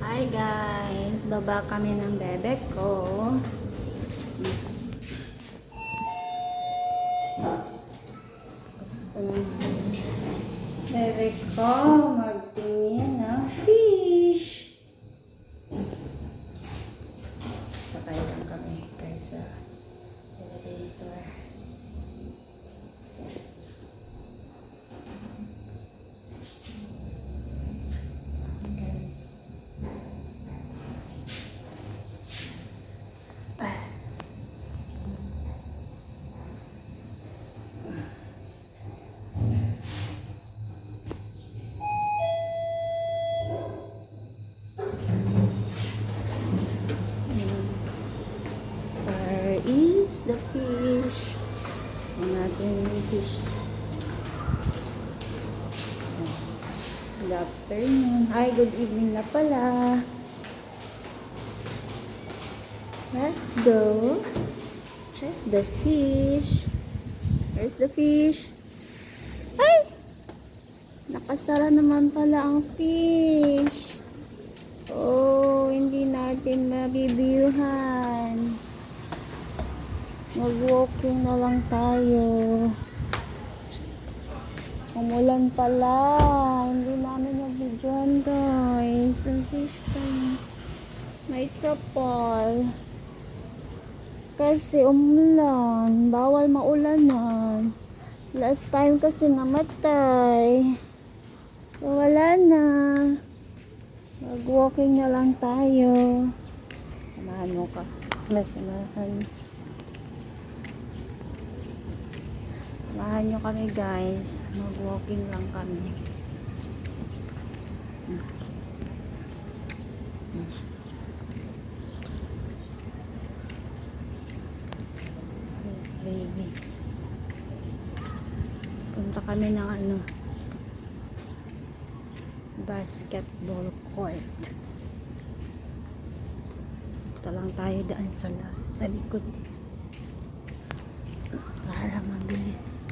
Hi guys, baba kami ng bebek ko. Gusto ng bebek ko magtingin ng fish. Sakay lang kami guys sa elevator. Where is the fish? Ang ating fish. Good afternoon. Hi, good evening na pala. Let's go. Check the fish. Where's the fish? Ay! Nakasara naman pala ang fish. Oh, hindi natin mabibiyuhan. Mag-walking na lang tayo. Umulan pala. Hindi namin nabidyohan guys. Ang fish pa. May trapal. Kasi umulan. Bawal maulanan. Last time kasi namatay. Wala na. Mag-walking na lang tayo. Samahan mo ka. Samahan nyo kami guys. Mag-walking lang kami. Yes, baby. Punta kami ng basketball court. Punta lang tayo daan sa likod para mabilis.